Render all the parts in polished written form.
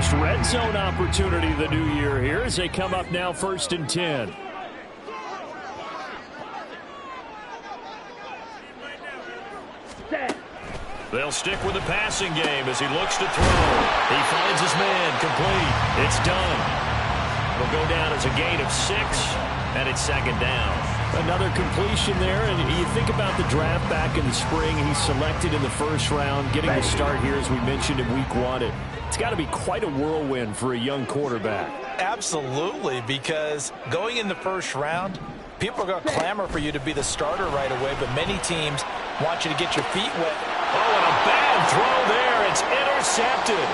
first red zone opportunity of the new year here as they come up now 1st and 10. They'll stick with the passing game as he looks to throw. He finds his man, complete. It's done. It'll go down as a gain of 6, and it's 2nd down. Another completion there, and you think about the draft back in the spring. He's selected in the 1st round, getting the start here, as we mentioned, in week 1. It's got to be quite a whirlwind for a young quarterback. Absolutely, because going in the 1st round, people are going to clamor for you to be the starter right away, but many teams want you to get your feet wet. Oh, and a bad throw there. It's intercepted.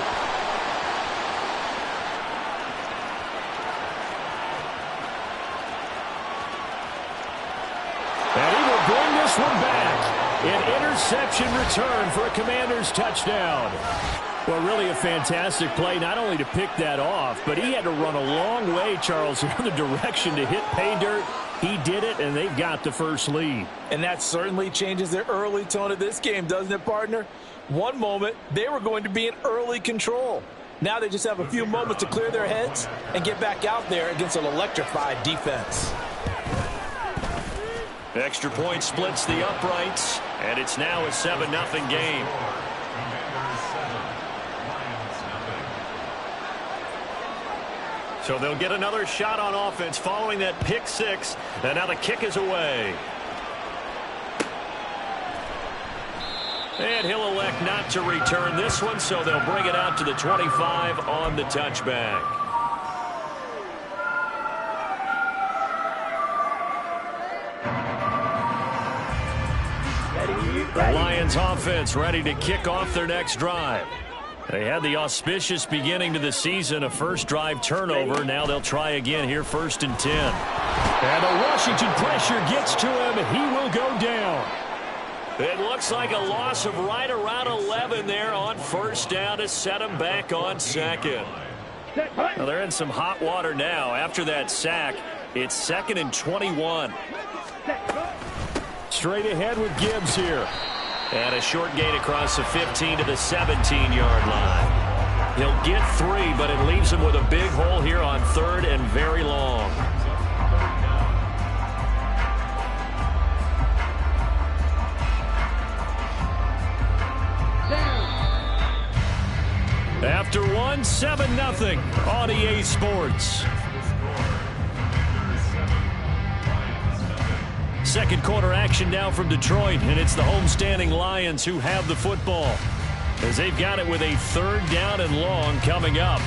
And he will bring this one back. An interception return for a Commanders touchdown. Well, really a fantastic play, not only to pick that off, but he had to run a long way, Charles, in the direction to hit pay dirt. He did it, and they've got the first lead. And that certainly changes the early tone of this game, doesn't it, partner? One moment, they were going to be in early control. Now they just have a few moments to clear their heads and get back out there against an electrified defense. Extra point splits the uprights, and it's now a 7-0 game. So they'll get another shot on offense following that pick 6, and now the kick is away. And he'll elect not to return this one, so they'll bring it out to the 25 on the touchback. The Lions offense ready to kick off their next drive. They had the auspicious beginning to the season, a first drive turnover. Now they'll try again here, 1st and 10. And the Washington pressure gets to him. He will go down. It looks like a loss of right around 11 there on 1st down to set him back on 2nd. Well, they're in some hot water now. After that sack, it's 2nd and 21. Straight ahead with Gibbs here. And a short gain across the 15 to the 17-yard line. He'll get 3, but it leaves him with a big hole here on 3rd and very long. After 1, 7-0 on EA Sports. Second quarter action now from Detroit, and it's the homestanding Lions who have the football as they've got it with a 3rd down and long coming up.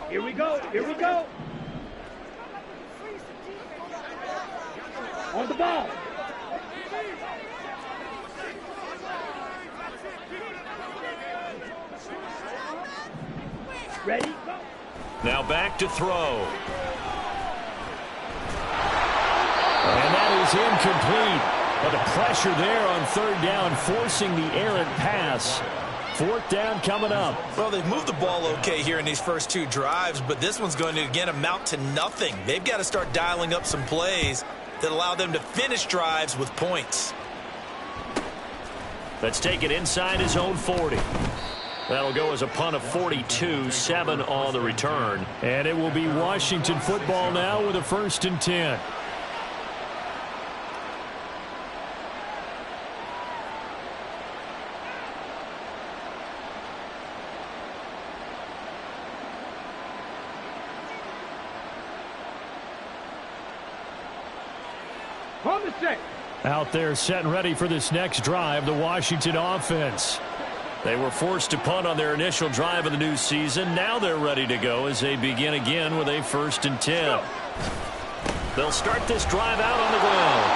Here we go. Here we go. On the ball. Ready? Go. Now back to throw. And that is incomplete. But the pressure there on 3rd down, forcing the errant pass. 4th down coming up. Well, they've moved the ball okay here in these first 2 drives, but this one's going to, again, amount to nothing. They've got to start dialing up some plays that allow them to finish drives with points. Let's take it inside his own 40. That'll go as a punt of 42, 7 on the return. And it will be Washington football now with a 1st and 10. Out there set and ready for this next drive, the Washington offense. They were forced to punt on their initial drive of the new season. Now they're ready to go as they begin again with a 1st and 10. They'll start this drive out on the ground.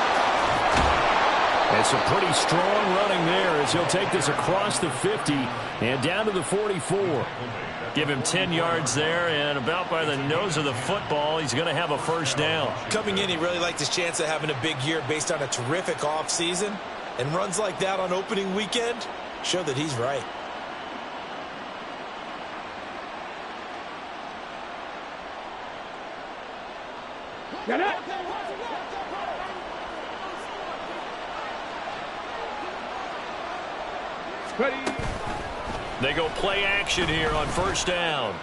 It's a pretty strong running there as he'll take this across the 50 and down to the 44. Give him 10 yards there, and about by the nose of the football, he's going to have a 1st down. Coming in, he really liked his chance of having a big year based on a terrific offseason. And runs like that on opening weekend show that he's right. Got it. Ready. They go play action here on first down.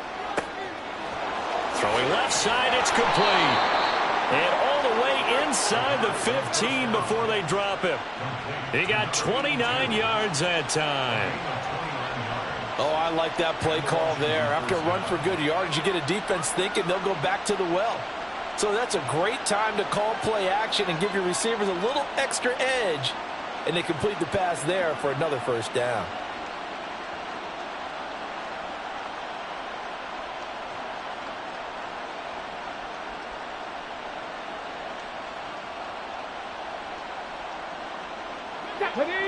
Throwing left side, it's complete. And all the way inside the 15 before they drop him. He got 29 yards that time. Oh, I like that play call there. After a run for good yardage, you get a defense thinking they'll go back to the well. So that's a great time to call play action and give your receivers a little extra edge. And they complete the pass there for another first down.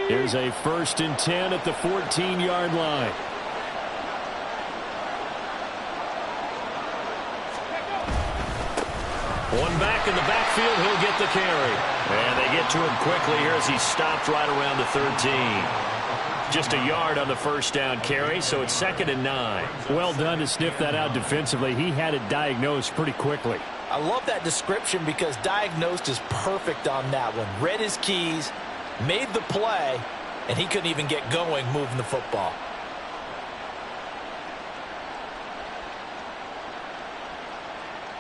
Here's a 1st and 10 at the 14-yard line. One back in the backfield, he'll get the carry. And they get to him quickly here as he stopped right around the 13. Just a yard on the first down carry, so it's 2nd and 9. Well done to sniff that out defensively. He had it diagnosed pretty quickly. I love that description because diagnosed is perfect on that one. Read his keys, made the play, and he couldn't even get going moving the football.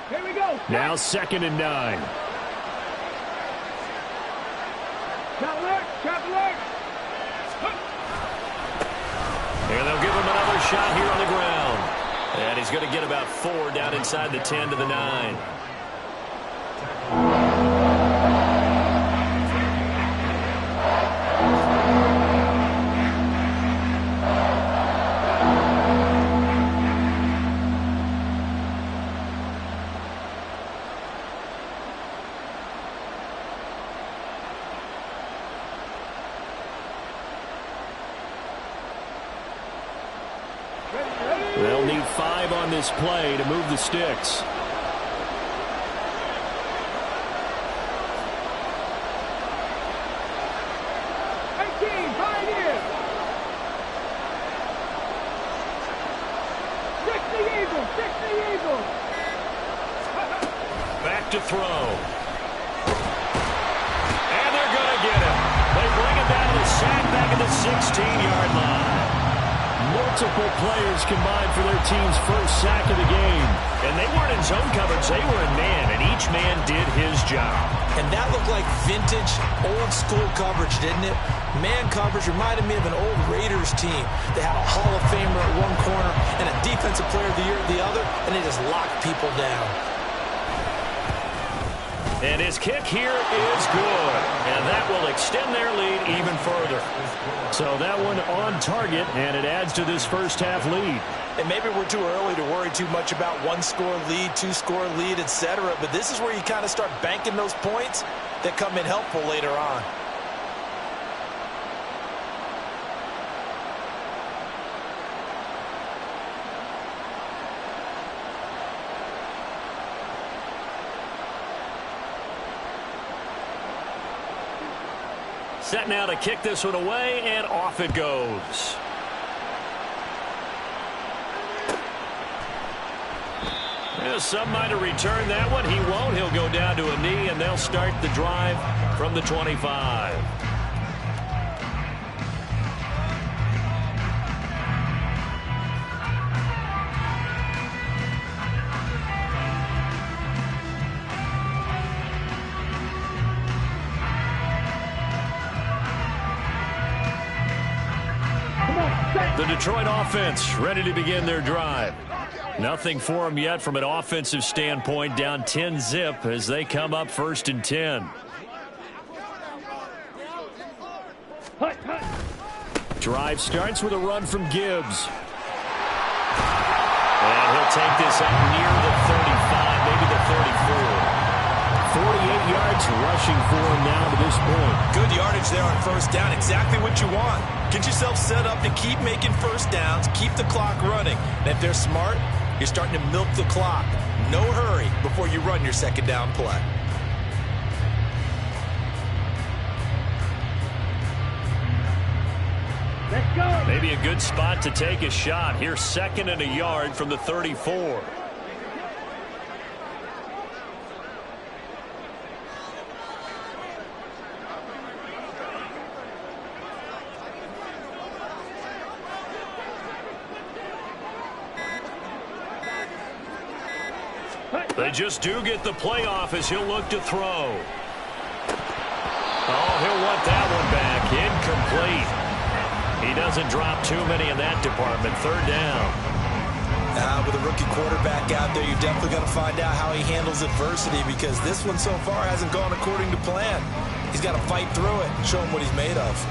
Here we go. Now 2nd and 9. Shot alert. Shot alert. And they'll give him another shot here on the ground. And he's going to get about 4 down inside the 10 to the 9. They'll need 5 on this play to move the sticks. Back to throw. And they're going to get him. They bring him down to the sack back at the 16-yard line. Multiple players combined for their team's first sack of the game. And they weren't in zone coverage. They were in man, and each man did his job. And that looked like vintage, old-school coverage, didn't it? Man coverage reminded me of an old Raiders team. They had a Hall of Famer at one corner and a Defensive Player of the Year at the other, and they just locked people down. And his kick here is good. And that will extend their lead even further. So that one on target, and it adds to this first half lead. And maybe we're too early to worry too much about one-score lead, two-score lead, etc. But this is where you kind of start banking those points that come in helpful later on. Set now to kick this one away, and off it goes. Yeah, some might have returned that one. He won't. He'll go down to a knee, and they'll start the drive from the 25. The Detroit offense ready to begin their drive. Nothing for them yet from an offensive standpoint, down 10-zip as they come up 1st and 10. Drive starts with a run from Gibbs. And he'll take this up near the 35, maybe the 34. 48 yards rushing for him now to this point. Good yardage there on first down. Exactly what you want. Get yourself set up to keep making first downs, keep the clock running. And if they're smart, you're starting to milk the clock. No hurry before you run your second down play. Let's go. Maybe a good spot to take a shot. Here's 2nd and a yard from the 34. They just do get the playoff as he'll look to throw. Oh, he'll want that one back. Incomplete. He doesn't drop too many in that department. Third down. With a rookie quarterback out there, you're definitely going to find out how he handles adversity, because this one so far hasn't gone according to plan. He's got to fight through it and show him what he's made of.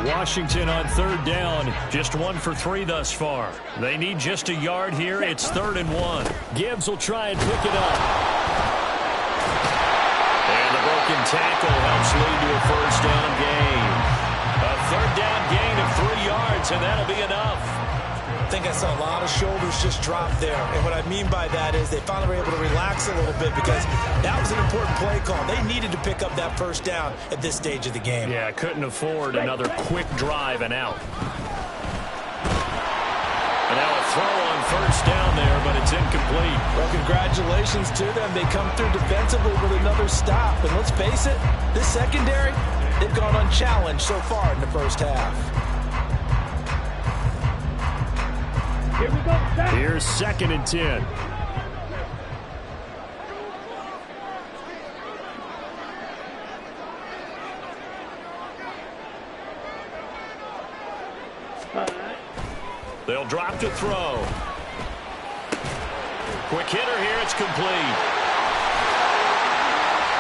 Washington on third down, just 1 for 3 thus far. They need just a yard here. It's 3rd and 1. Gibbs will try and pick it up. And the broken tackle helps lead to a first down gain. A third down gain of 3 yards, and that'll be enough. I think I saw a lot of shoulders just drop there. And what I mean by that is they finally were able to relax a little bit, because that was an important play call. They needed to pick up that first down at this stage of the game. Yeah, couldn't afford another quick drive and out. And now a throw on first down there, but it's incomplete. Well, congratulations to them. They come through defensively with another stop. And let's face it, this secondary, they've gone unchallenged so far in the first half. Here we go. Here's 2nd and 10. They'll drop to throw. Quick hitter here. It's complete.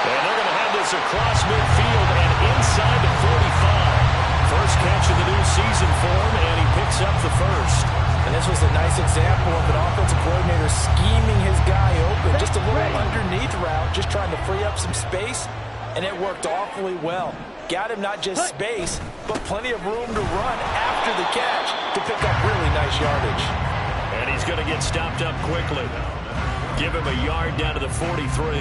And they're going to have this across midfield and inside the 45. First catch of the new season for him, and he picks up the first. And this was a nice example of an offensive coordinator scheming his guy open. Just a little underneath route, just trying to free up some space, and it worked awfully well. Got him not just space, but plenty of room to run after the catch to pick up really nice yardage. And he's going to get stopped up quickly. Give him a yard down to the 43.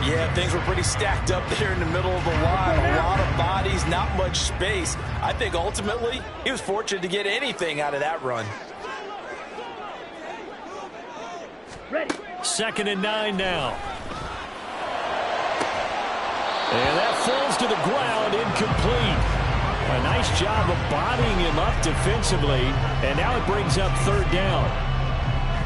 Yeah, things were pretty stacked up there in the middle of the line. A lot of bodies, not much space. I think ultimately he was fortunate to get anything out of that run. Ready. 2nd and 9 now. And that falls to the ground, incomplete. A nice job of bodying him up defensively, and now it brings up 3rd down.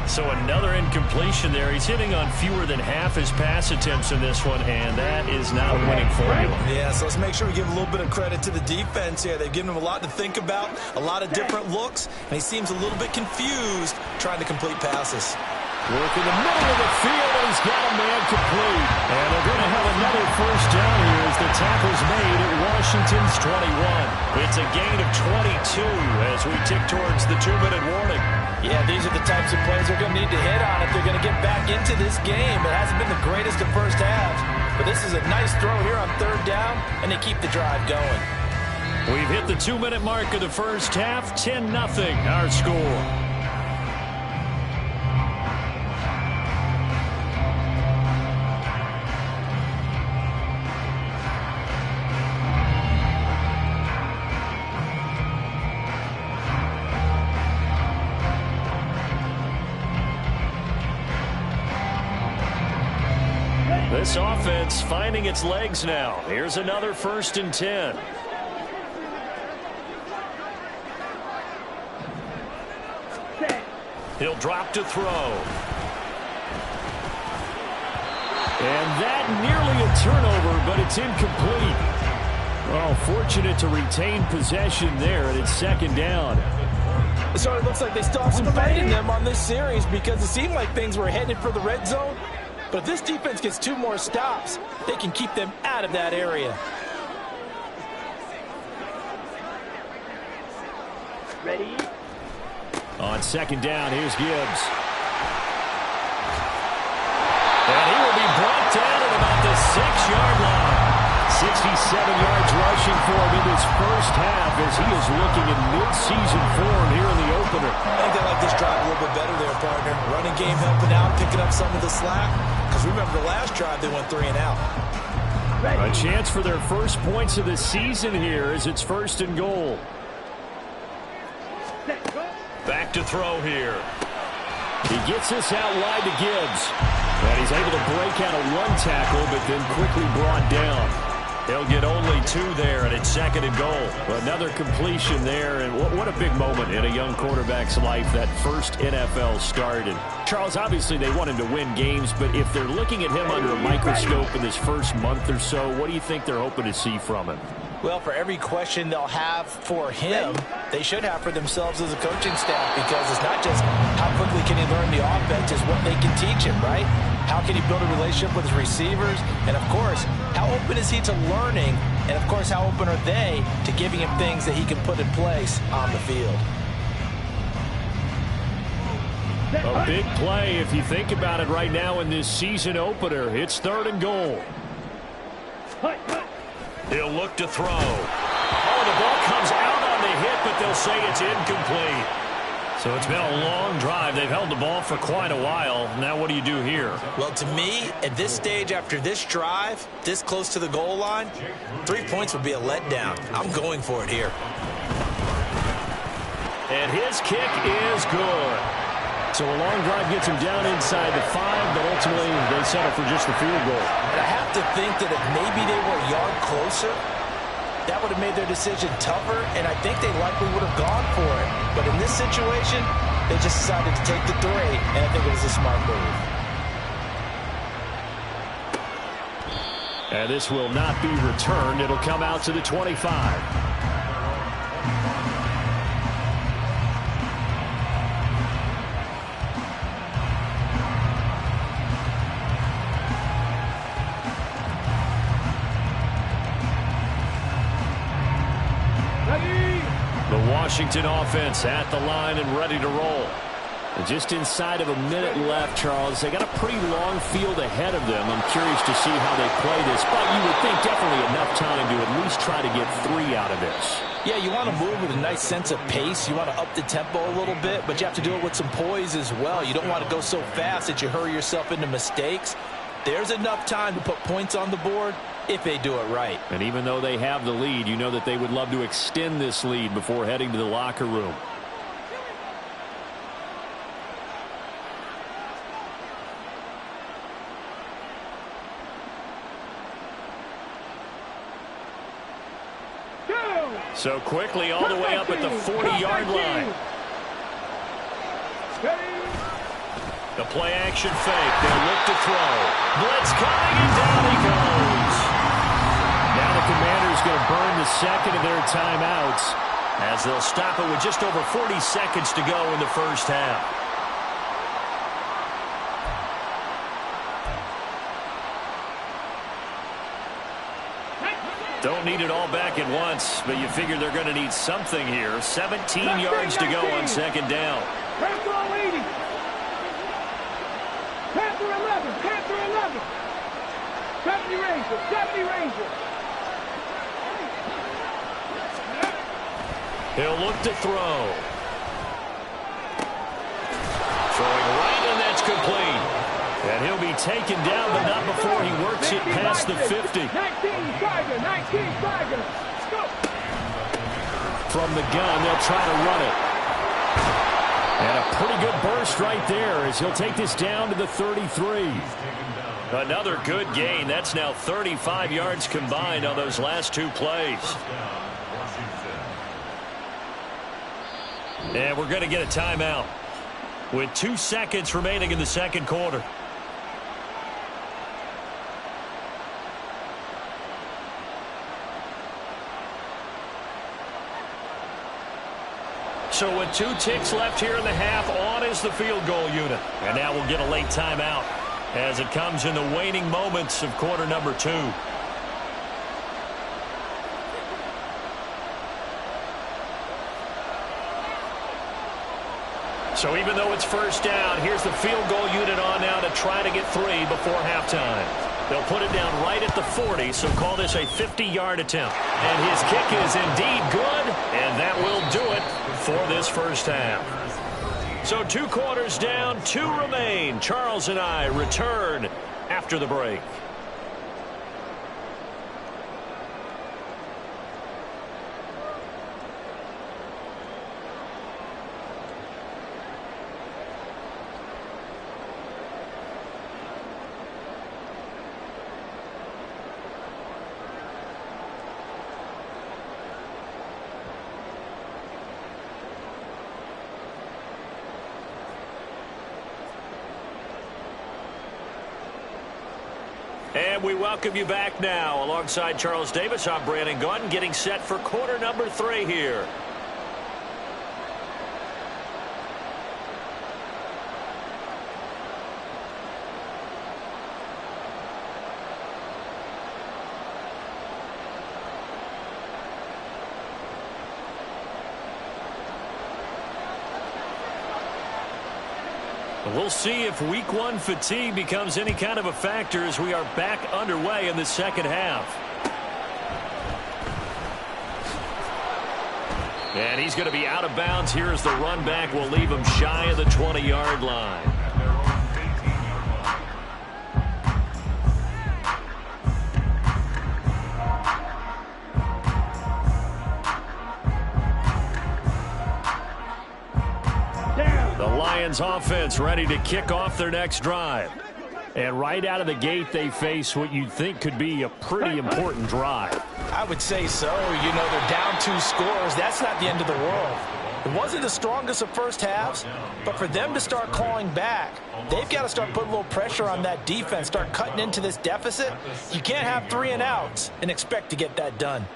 So another incompletion there. He's hitting on fewer than half his pass attempts in this one, and that is not a winning formula. Yeah, so let's make sure we give a little bit of credit to the defense here. They've given him a lot to think about, a lot of different looks, and he seems a little bit confused trying to complete passes. Work in the middle of the field, and he's got a man complete. And they're going to have another first down here as the tackle's made at Washington's 21. It's a gain of 22 as we tick towards the 2-minute warning. Yeah, these are the types of plays they're going to need to hit on if they're going to get back into this game. It hasn't been the greatest of first halves, but this is a nice throw here on 3rd down, and they keep the drive going. We've hit the 2-minute mark of the first half. 10-0 our score. This offense finding its legs now. Here's another 1st and 10. He'll drop to throw. And that nearly a turnover, but it's incomplete. Well, fortunate to retain possession there, and it's 2nd down. So it looks like they still have some fight in them on this series, because it seemed like things were headed for the red zone. But if this defense gets 2 more stops, they can keep them out of that area. Ready. On 2nd down, here's Gibbs. And he will be brought down at about the 6-yard line. 67 yards rushing for him in this first half as he is looking in mid-season form here in the opener. I think they like this drive a little bit better there, partner. Running game helping out, picking up some of the slack. Because remember, the last drive they went 3 and out. A chance for their first points of the season here as it's 1st and goal. Back to throw here. He gets this out wide to Gibbs. And he's able to break out of one tackle, but then quickly brought down. He'll get only 2 there, and it's 2nd and goal. Another completion there, and what a big moment in a young quarterback's life, that first NFL start. And Charles, obviously they want him to win games, but if they're looking at him under a microscope in this first month or so, what do you think they're hoping to see from him? Well, for every question they'll have for him, they should have for themselves as a coaching staff, because it's not just how quickly can he learn the offense, it's what they can teach him, right? How can he build a relationship with his receivers? And, of course, how open is he to learning? And, of course, how open are they to giving him things that he can put in place on the field? A big play if you think about it right now in this season opener. It's 3rd and goal. He'll look to throw. Oh, the ball comes out on the hit, but they'll say it's incomplete. So it's been a long drive. They've held the ball for quite a while. Now what do you do here? Well, to me, at this stage after this drive, this close to the goal line, 3 points would be a letdown. I'm going for it here. And his kick is good. So a long drive gets him down inside the 5, but ultimately they settle for just the field goal. And I have to think that if maybe they were a yard closer, that would have made their decision tougher, and I think they likely would have gone for it. But in this situation, they just decided to take the 3, and I think it was a smart move. And this will not be returned. It'll come out to the 25. Washington offense at the line and ready to roll. And just inside of a minute left, Charles. They got a pretty long field ahead of them. I'm curious to see how they play this, but you would think definitely enough time to at least try to get 3 out of this. Yeah, you want to move with a nice sense of pace. You want to up the tempo a little bit, but you have to do it with some poise as well. You don't want to go so fast that you hurry yourself into mistakes. There's enough time to put points on the board if they do it right. And even though they have the lead, you know that they would love to extend this lead before heading to the locker room. So quickly all the way up at the 40-yard line. The play action fake. They'll look to throw. Blitz coming, and down he goes. Now the Commanders going to burn the second of their timeouts as they'll stop it with just over 40 seconds to go in the first half. Don't need it all back at once, but you figure they're going to need something here. 17 yards to go on 2nd down. Panther 80. Panther 11. Panther 11. 70 Rangers. 70 Rangers. He'll look to throw. Throwing right, and that's complete. And he'll be taken down, but not before he works it past the 50. 19 Tiger. 19 Tiger. Go. From the gun, they'll try to run it. And a pretty good burst right there as he'll take this down to the 33. Another good gain. That's now 35 yards combined on those last 2 plays. And we're going to get a timeout with 2 seconds remaining in the second quarter. So with 2 ticks left here in the half, on is the field goal unit. And now we'll get a late timeout as it comes in the waning moments of quarter number 2. So even though it's first down, here's the field goal unit on now to try to get 3 before halftime. They'll put it down right at the 40, so call this a 50-yard attempt. And his kick is indeed good, and that will do it for this first half. So 2 quarters down, 2 remain. Charles and I return after the break. And we welcome you back now. Alongside Charles Davis, I'm Brandon Gaudin, getting set for quarter number 3 here. We'll see if week 1 fatigue becomes any kind of a factor as we are back underway in the second half. And he's going to be out of bounds here as the run back will leave him shy of the 20-yard line. Lions offense ready to kick off their next drive. And right out of the gate, they face what you'd think could be a pretty important drive. I would say so. You know, they're down 2 scores. That's not the end of the world. It wasn't the strongest of first halves, but for them to start clawing back, they've got to start putting a little pressure on that defense, start cutting into this deficit. You can't have 3 and outs and expect to get that done.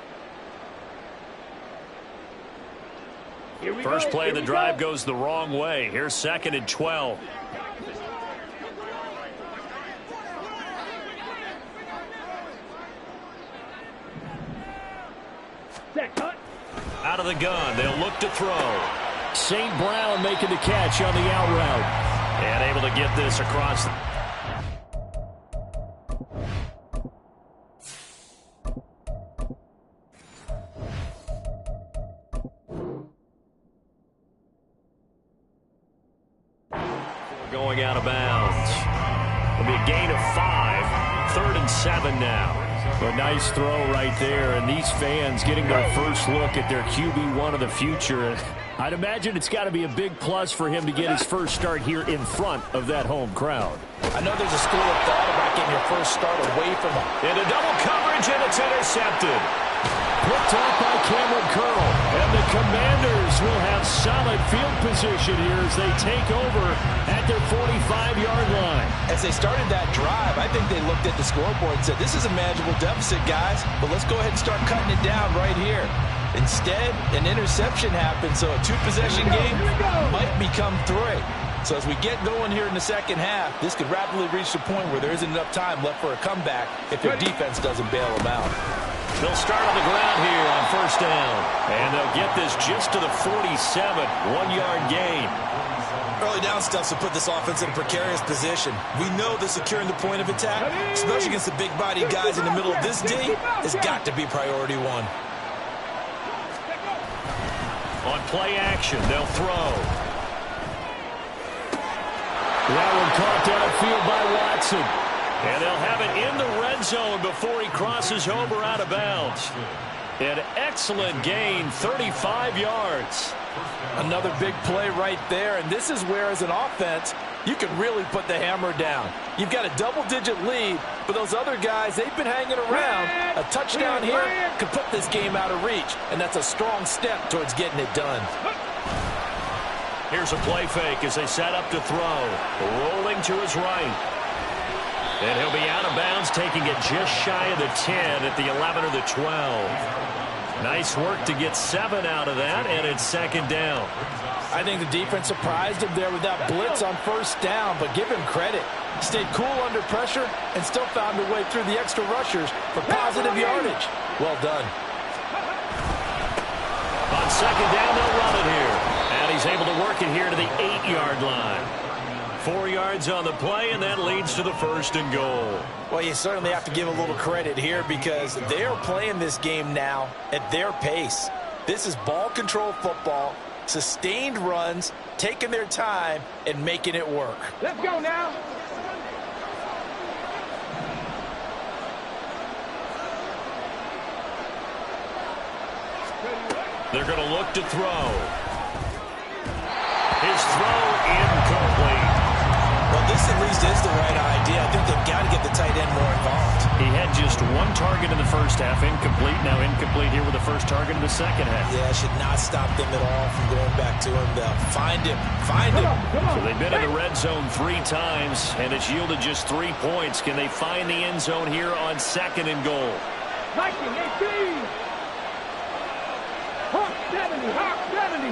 First play of the drive goes the wrong way. Here's 2nd and 12. Out of the gun, they'll look to throw. St. Brown making the catch on the out route. And able to get this across the... Going out of bounds. It'll be a gain of 5. 3rd and 7 now. A nice throw right there, and these fans getting their first look at their QB1 of the future. I'd imagine it's got to be a big plus for him to get his first start here in front of that home crowd. I know there's a school of thought about getting your first start away from him. Into double coverage, and it's intercepted. Picked off by Cameron Curl. And the Commanders will have solid field position here as they take over at their 45-yard line. As they started that drive, I think they looked at the scoreboard and said, this is a manageable deficit, guys, but let's go ahead and start cutting it down right here. Instead, an interception happened, so a 2-possession game might become 3. So as we get going here in the second half, this could rapidly reach the point where there isn't enough time left for a comeback if their defense doesn't bail them out. They'll start on the ground here on first down. And they'll get this just to the 47, 1-yard gain. Early down stuff to put this offense in a precarious position. We know that securing the point of attack, especially against the big-bodied guys in the middle of this D, has got to be priority 1. On play action, they'll throw. That one caught downfield by Watson. And they'll have it in the red zone before he crosses over out of bounds. An excellent gain, 35 yards. Another big play right there, and this is where, as an offense, you can really put the hammer down. You've got a double-digit lead, but those other guys, they've been hanging around. A touchdown here could put this game out of reach, and that's a strong step towards getting it done. Here's a play fake as they set up to throw. Rolling to his right. And he'll be out of bounds, taking it just shy of the 10 at the 11 or the 12. Nice work to get 7 out of that, and it's 2nd down. I think the defense surprised him there with that blitz on first down, but give him credit. Stayed cool under pressure and still found a way through the extra rushers for positive yardage. Well done. On 2nd down, they'll run it here. And he's able to work it here to the 8-yard line. 4 yards on the play, and that leads to the 1st and goal. Well, you certainly have to give a little credit here because they are playing this game now at their pace. This is ball control football, sustained runs, taking their time, and making it work. Let's go now. They're going to look to throw. His throw incomplete. Well, this at least is the right idea. I think they've got to get the tight end more involved. He had just one target in the first half, incomplete. Now incomplete here with the first target in the second half. Yeah, should not stop them at all from going back to him. They'll find him. Find him. So they've been in the red zone 3 times, and it's yielded just 3 points. Can they find the end zone here on 2nd and goal? Viking 18. Hawk 70. Hawk 70.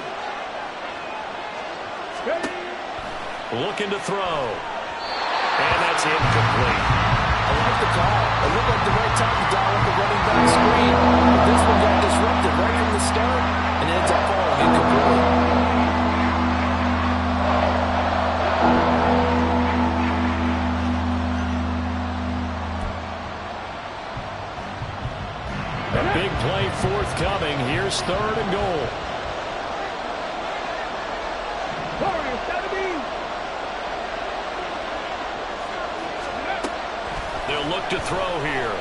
Looking to throw. And that's incomplete. I like the call. It looked like the right time to dial up the running back screen. But this one got disrupted right from the start and ends up falling incomplete. A big play forthcoming. Here's 3rd and goal. Warriors 70. They'll look to throw here.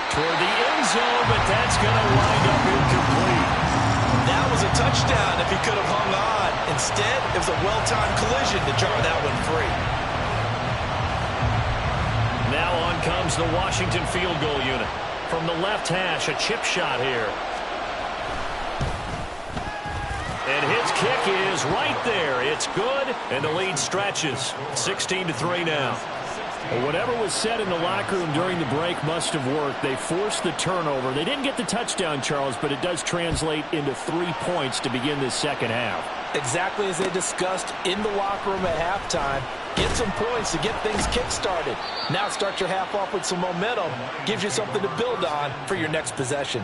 Toward the end zone, but that's going to wind up incomplete. That was a touchdown if he could have hung on. Instead, it was a well-timed collision to jar that one free. Now on comes the Washington field goal unit. From the left hash, a chip shot here. And his kick is right there. It's good, and the lead stretches. 16-3 now. Well, whatever was said in the locker room during the break must have worked. They forced the turnover. They didn't get the touchdown, Charles, but it does translate into 3 points to begin this second half. Exactly as they discussed in the locker room at halftime. Get some points to get things kick-started. Now start your half off with some momentum. Gives you something to build on for your next possession.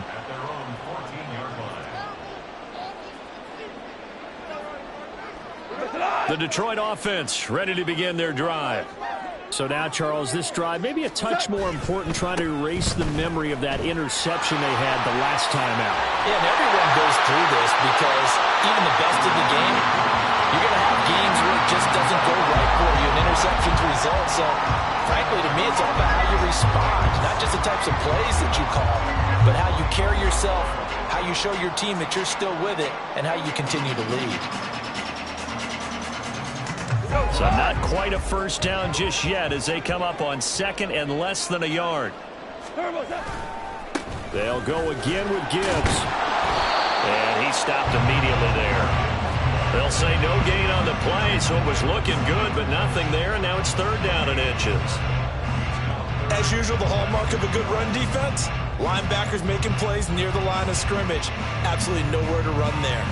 The Detroit offense ready to begin their drive. So now, Charles, this drive maybe a touch more important, trying to erase the memory of that interception they had the last time out. Yeah, and everyone goes through this because even the best in the game, you're going to have games where it just doesn't go right for you. An interception's result. So, frankly, to me, it's all about how you respond. Not just the types of plays that you call, but how you carry yourself, how you show your team that you're still with it, and how you continue to lead. So not quite a first down just yet as they come up on 2nd and less than a yard. They'll go again with Gibbs. And he stopped immediately there. They'll say no gain on the play, so it was looking good, but nothing there, and now it's 3rd down and inches. As usual, the hallmark of a good run defense, linebackers making plays near the line of scrimmage. Absolutely nowhere to run there.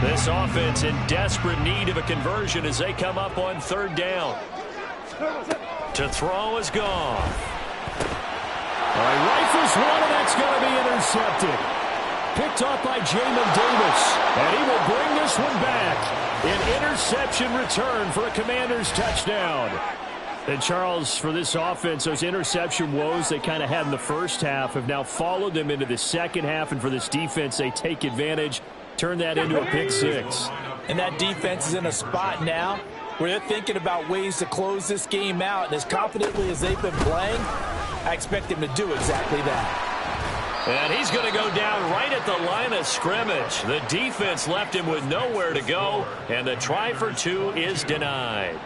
This offense in desperate need of a conversion as they come up on 3rd down. To throw is gone. All right, rifles one, and that's going to be intercepted. Picked off by Jamin Davis, and he will bring this one back. An interception return for a Commanders touchdown. And, Charles, for this offense, those interception woes they kind of had in the first half have now followed them into the second half, and for this defense, they take advantage. Turn that into a pick 6. And that defense is in a spot now where they're thinking about ways to close this game out. And as confidently as they've been playing, I expect them to do exactly that. And he's going to go down right at the line of scrimmage. The defense left him with nowhere to go, and the try for 2 is denied.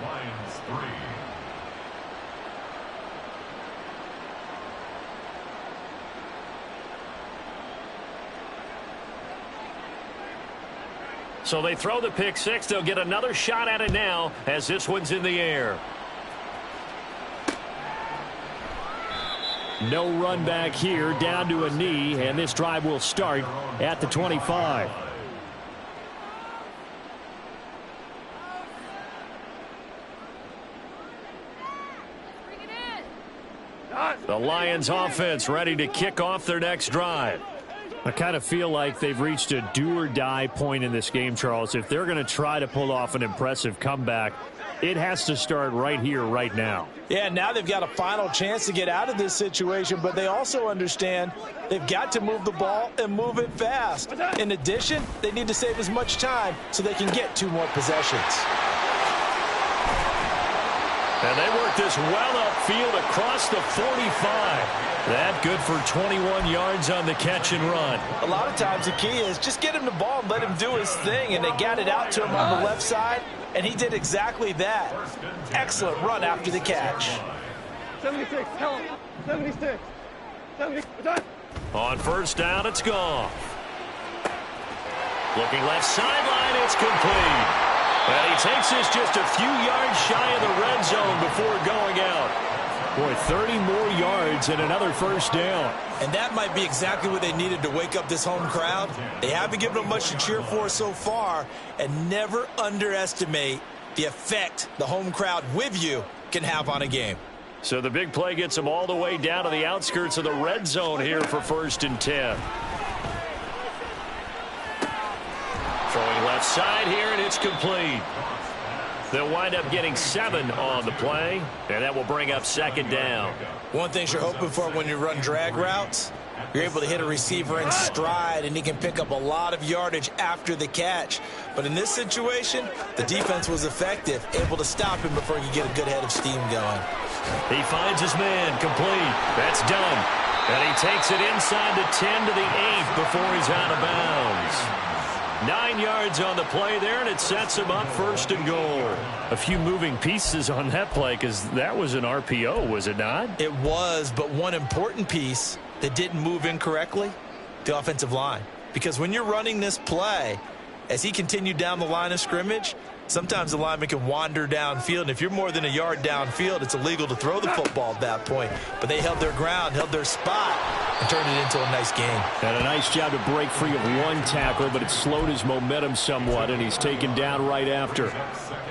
So they throw the pick 6. They'll get another shot at it now as this one's in the air. No run back here, down to a knee, and this drive will start at the 25. The Lions offense ready to kick off their next drive. I kind of feel like they've reached a do-or-die point in this game, Charles. If they're going to try to pull off an impressive comeback, it has to start right here, right now. Yeah, now they've got a final chance to get out of this situation, but they also understand they've got to move the ball and move it fast. In addition, they need to save as much time so they can get 2 more possessions. And they work this well upfield across the 45. That good for 21 yards on the catch and run. A lot of times the key is just get him the ball and let him do his thing, and they got it out to him on the left side, and he did exactly that. Excellent run after the catch. 76, tell him. 76. 70, done. On first down, it's gone. Looking left sideline, it's complete. Well, he takes this just a few yards shy of the red zone before going out. Boy, 30 more yards and another first down. And that might be exactly what they needed to wake up this home crowd. They haven't given them much to cheer for so far, and never underestimate the effect the home crowd with you can have on a game. So the big play gets them all the way down to the outskirts of the red zone here for 1st and 10. Throwing left side here, and it's complete. They'll wind up getting 7 on the play, and that will bring up 2nd down. One thing you're hoping for when you run drag routes, you're able to hit a receiver in stride, and he can pick up a lot of yardage after the catch. But in this situation, the defense was effective, able to stop him before he could get a good head of steam going. He finds his man, complete. That's done. And he takes it inside the 10 to the 8 before he's out of bounds. 9 yards on the play there, and it sets him up 1st and goal. A few moving pieces on that play because that was an RPO, was it not? It was, but one important piece that didn't move incorrectly, the offensive line. Because when you're running this play, as he continued down the line of scrimmage, sometimes the lineman can wander downfield, and if you're more than a yard downfield, it's illegal to throw the football at that point. But they held their ground, held their spot, and turned it into a nice game. And a nice job to break free of one tackle, but it slowed his momentum somewhat, and he's taken down right after.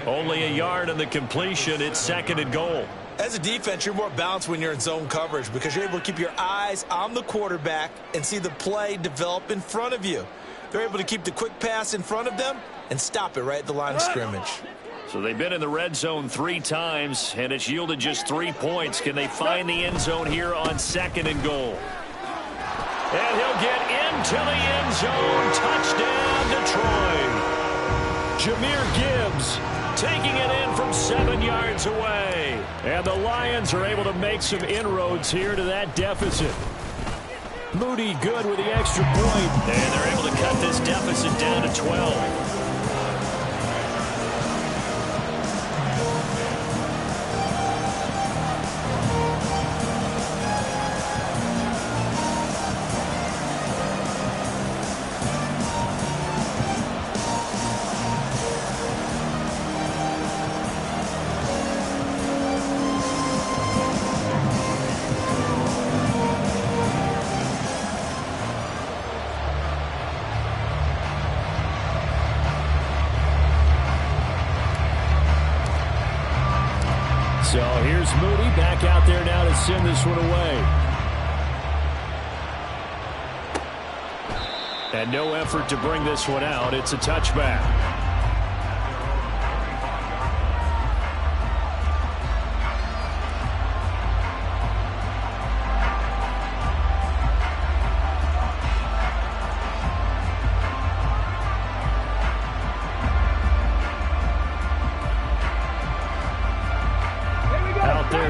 Only a yard on the completion. It's 2nd and goal. As a defense, you're more balanced when you're in zone coverage because you're able to keep your eyes on the quarterback and see the play develop in front of you. They're able to keep the quick pass in front of them and stop it right at the line of scrimmage. So they've been in the red zone 3 times, and it's yielded just 3 points. Can they find the end zone here on 2nd and goal? And he'll get into the end zone. Touchdown, Detroit. Jahmyr Gibbs taking it in from 7 yards away. And the Lions are able to make some inroads here to that deficit. Moody good with the extra point. And they're able to cut this deficit down to 12. So here's Moody back out there now to send this one away. And no effort to bring this one out. It's a touchback.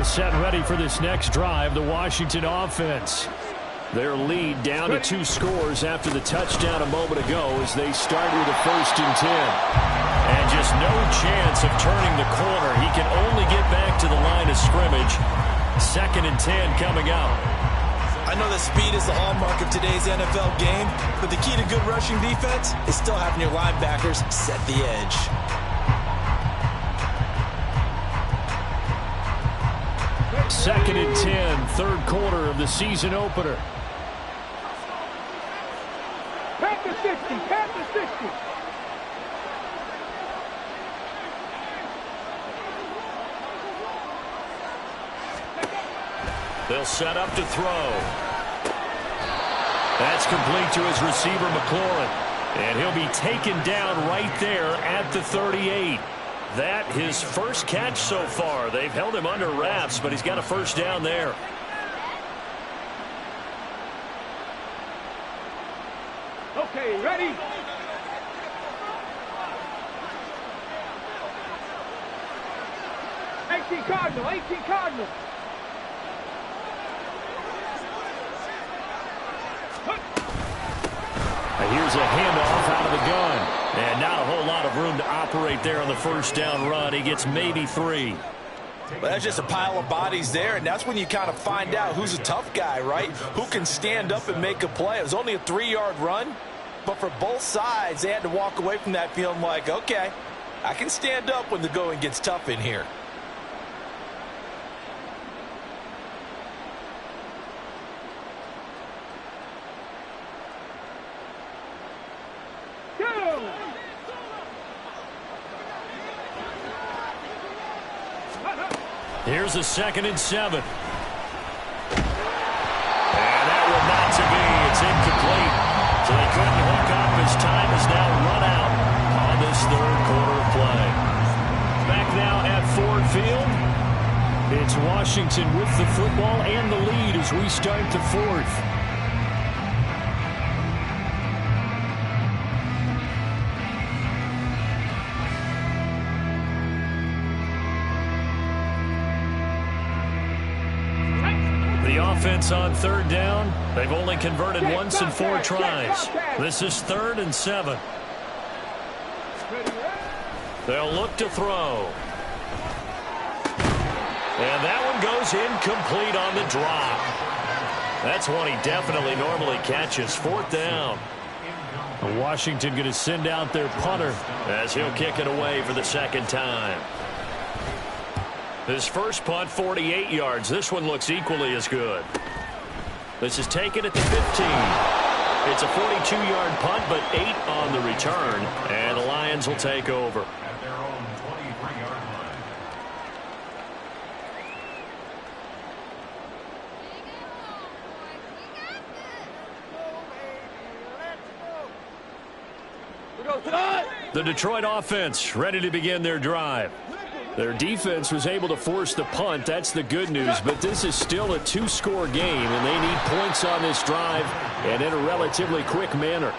Set and ready for this next drive, the Washington offense. Their lead down to 2 scores after the touchdown a moment ago as they start with a 1st and 10. And just no chance of turning the corner. He can only get back to the line of scrimmage. 2nd and 10 coming up. I know that speed is the hallmark of today's NFL game, but the key to good rushing defense is still having your linebackers set the edge. 2nd and 10, 3rd quarter of the season opener. Pass the 60, pass the 60. They'll set up to throw. That's complete to his receiver, McLaurin. And he'll be taken down right there at the 38. That his first catch so far. They've held him under wraps, but he's got a 1st down there. Okay, ready? Hey, 18 Cardinal, 18 Cardinal. Here's a handoff out of the gun. And not a whole lot of room to operate there on the first down run. He gets maybe 3. But that's just a pile of bodies there, and that's when you kind of find out who's a tough guy, right? Who can stand up and make a play. It was only a 3-yard run, but for both sides, they had to walk away from that feeling like, okay, I can stand up when the going gets tough in here. Here's a 2nd and 7. And that one not to be. It's incomplete. So they couldn't hook up as time is now run out on this third quarter of play. Back now at Ford Field. It's Washington with the football and the lead as we start the fourth. Offense on 3rd down. They've only converted once in 4 tries. This is 3rd and 7. They'll look to throw. And that one goes incomplete on the drop. That's one he definitely normally catches. 4th down. Washington going to send out their punter as he'll kick it away for the 2nd time. His first punt, 48 yards. This one looks equally as good. This is taken at the 15. It's a 42-yard punt, but 8 on the return. And the Lions will take over. At their own 23-yard line. The Detroit offense ready to begin their drive. Their defense was able to force the punt. That's the good news. But this is still a 2-score game, and they need points on this drive and in a relatively quick manner.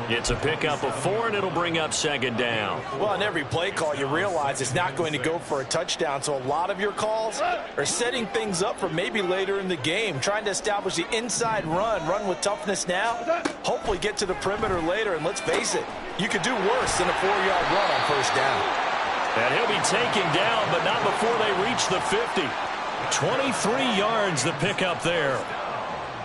It's a pickup of 4, and it'll bring up 2nd down. Well, on every play call, you realize it's not going to go for a touchdown. So a lot of your calls are setting things up for maybe later in the game, trying to establish the inside run with toughness now, hopefully get to the perimeter later. And let's face it, you could do worse than a 4-yard run on 1st down. And he'll be taken down, but not before they reach the 50. 23 yards the pickup there.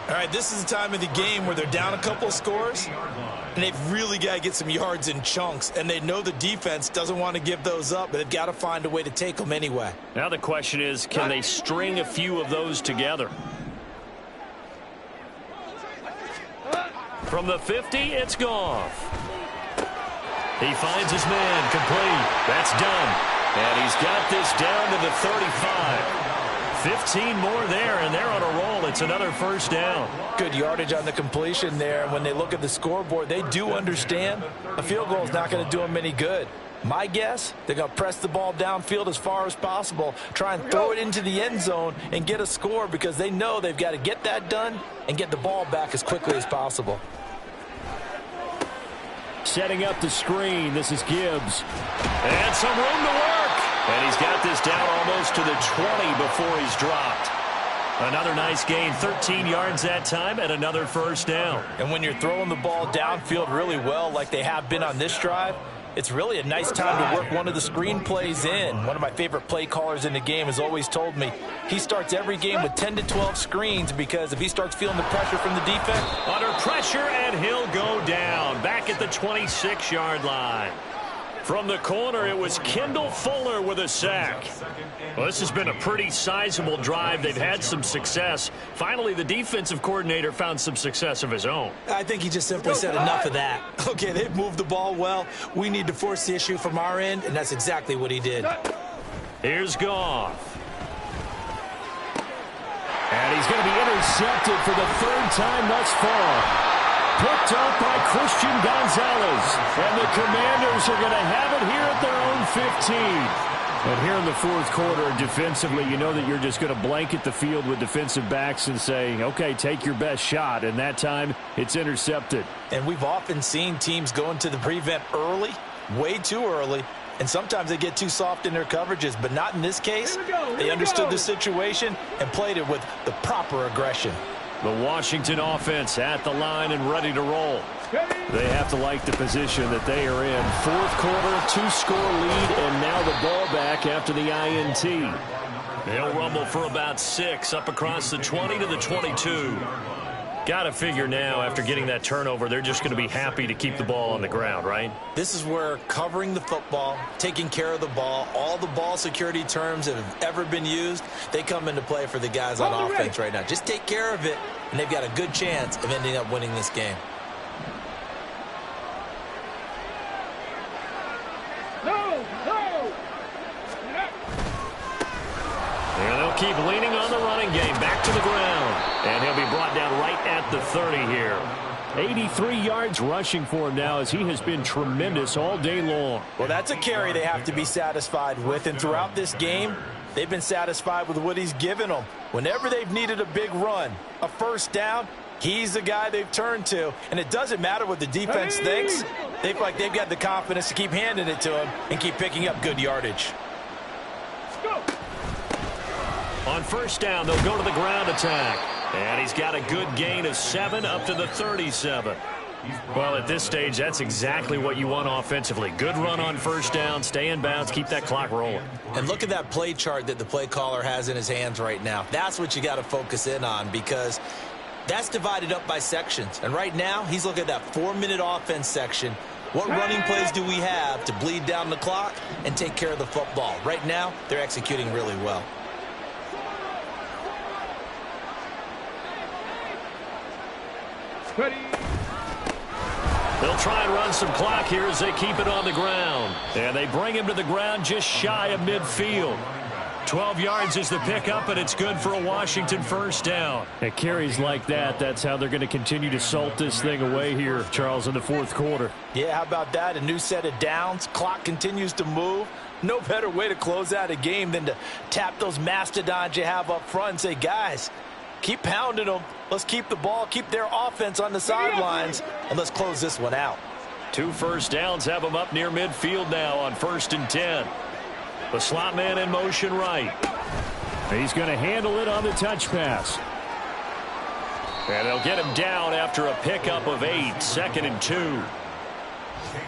All right, this is the time of the game where they're down a couple of scores, and they've really got to get some yards in chunks, and they know the defense doesn't want to give those up, but they've got to find a way to take them anyway. Now the question is, can they string a few of those together? From the 50, it's Goff. He finds his man, complete. That's done. And he's got this down to the 35. 15 more there, and they're on a roll. It's another 1st down. Good yardage on the completion there. When they look at the scoreboard, they do understand a field goal is not going to do them any good. My guess, they're going to press the ball downfield as far as possible, try and throw it into the end zone and get a score because they know they've got to get that done and get the ball back as quickly as possible. Setting up the screen. This is Gibbs. And some room to work. And he's got this down almost to the 20 before he's dropped. Another nice gain, 13 yards that time, and another 1st down. And when you're throwing the ball downfield really well like they have been on this drive, it's really a nice time to work one of the screen plays in. One of my favorite play callers in the game has always told me he starts every game with 10 to 12 screens because if he starts feeling the pressure from the defense. Under pressure, and he'll go down. Back at the 26-yard line. From the corner, it was Kendall Fuller with a sack. Well, this has been a pretty sizable drive. They've had some success. Finally, the defensive coordinator found some success of his own. I think he just simply said enough of that. Okay, they've moved the ball well. We need to force the issue from our end, and that's exactly what he did. Here's Goff. And he's going to be intercepted for the 3rd time thus far. Picked up by Christian Gonzalez. And the Commanders are going to have it here at their own 15. And here in the 4th quarter, defensively, you know that you're just going to blanket the field with defensive backs and say, okay, take your best shot. And that time, it's intercepted. And we've often seen teams go into the prevent early, way too early, and sometimes they get too soft in their coverages, but not in this case. They understood the situation and played it with the proper aggression. The Washington offense at the line and ready to roll. They have to like the position that they are in. Fourth quarter, 2-score lead, and now the ball back after the INT. They'll rumble for about 6 up across the 20 to the 22. Got to figure now, after getting that turnover, they're just going to be happy to keep the ball on the ground, right? This is where covering the football, taking care of the ball, all the ball security terms that have ever been used, they come into play for the guys on offense right now. Just take care of it, and they've got a good chance of ending up winning this game. And they'll keep leaning on the running game. Back to the ground. And he'll be brought down right at the 30 here. 83 yards rushing for him now as he has been tremendous all day long. Well, that's a carry they have to be satisfied with. And throughout this game, they've been satisfied with what he's given them. Whenever they've needed a big run, a first down, he's the guy they've turned to. And it doesn't matter what the defense thinks. They feel like they've got the confidence to keep handing it to him and keep picking up good yardage. On first down, they'll go to the ground attack. And he's got a good gain of 7 up to the 37. Well, at this stage, that's exactly what you want offensively. Good run on first down, stay in bounds, keep that clock rolling. And look at that play chart that the play caller has in his hands right now. That's what you got to focus in on, because that's divided up by sections. And right now, he's looking at that 4-minute offense section. What running plays do we have to bleed down the clock and take care of the football? Right now, they're executing really well. Ready. They'll try and run some clock here as they keep it on the ground. And they bring him to the ground just shy of midfield. 12 yards is the pickup, and it's good for a Washington first down. At carries like that, that's how they're going to continue to salt this thing away here, Charles, in the fourth quarter. Yeah, how about that? A new set of downs. Clock continues to move. No better way to close out a game than to tap those mastodons you have up front and say, guys, keep pounding them. Let's keep the ball, keep their offense on the sidelines, and let's close this one out. 2 first downs have them up near midfield now on 1st and 10. The slot man in motion right. He's going to handle it on the touch pass. And they'll get him down after a pickup of 8, 2nd and 2.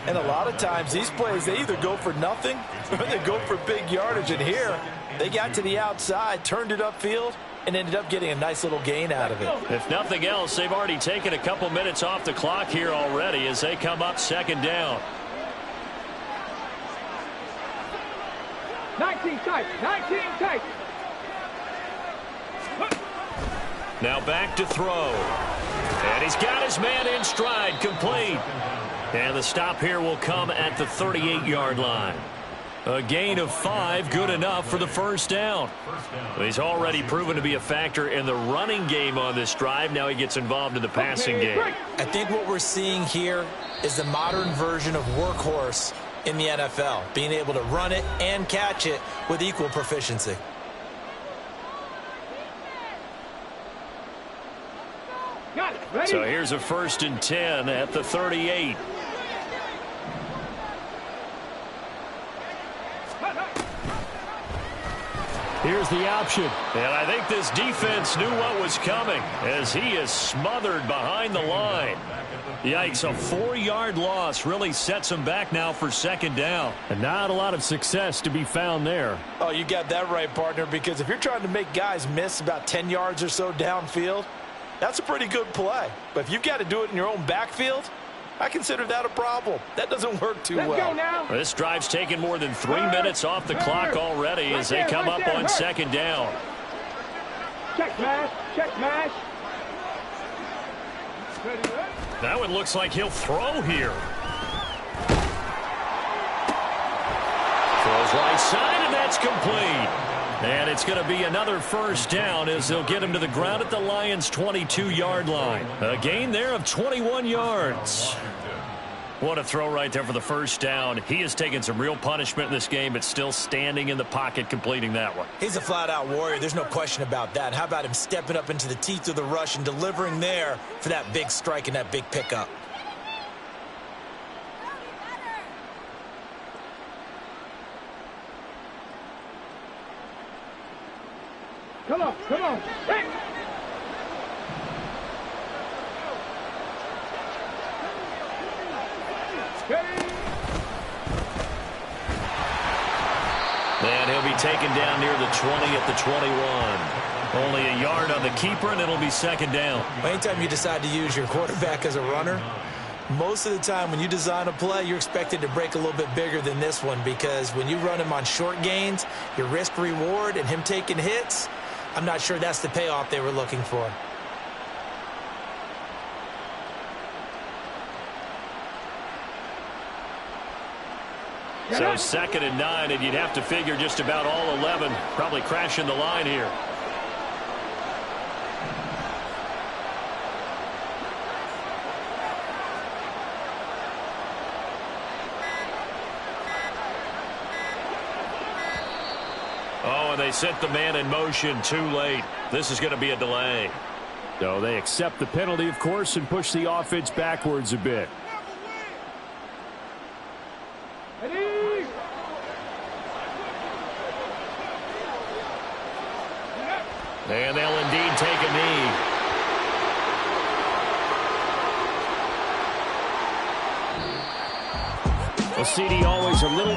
And a lot of times these plays, they either go for nothing or they go for big yardage. And here, they got to the outside, turned it upfield, and ended up getting a nice little gain out of it. If nothing else, they've already taken a couple minutes off the clock here already as they come up 2nd down. 19 tight. 19 tight. Now back to throw. And he's got his man in stride, complete. And the stop here will come at the 38-yard line. A gain of 5, good enough for the first down. He's already proven to be a factor in the running game on this drive. Now he gets involved in the passing game. I think what we're seeing here is the modern version of workhorse in the NFL, being able to run it and catch it with equal proficiency. Got it. Ready. So here's a 1st and 10 at the 38. Here's the option. And I think this defense knew what was coming as he is smothered behind the line. Yikes, a 4-yard loss really sets him back now for 2nd down. And not a lot of success to be found there. Oh, you got that right, partner, because if you're trying to make guys miss about 10 yards or so downfield, that's a pretty good play. But if you've got to do it in your own backfield, I consider that a problem. That doesn't work too well. Let's go now. This drive's taken more than 3 minutes off the clock already as they come up on 2nd down. Check mash. Check mash. Ready. That one looks like he'll throw here. Throws right side, and that's complete. And it's going to be another first down as they'll get him to the ground at the Lions' 22-yard line. A gain there of 21 yards. What a throw right there for the first down. He has taken some real punishment in this game, but still standing in the pocket completing that one. He's a flat-out warrior. There's no question about that. How about him stepping up into the teeth of the rush and delivering there for that big strike and that big pickup? Come on. Hey. And he'll be taken down near the 20 at the 21. Only a yard on the keeper, and it'll be second down. Anytime you decide to use your quarterback as a runner, most of the time when you design a play, you're expected to break a little bit bigger than this one, because when you run him on short gains, your risk-reward and him taking hits, I'm not sure that's the payoff they were looking for. So 2nd and 9, and you'd have to figure just about all 11 probably crashing the line here. Oh, and they set the man in motion too late. This is going to be a delay. So they accept the penalty, of course, and push the offense backwards a bit. And they'll indeed take a knee. Well, CD always a little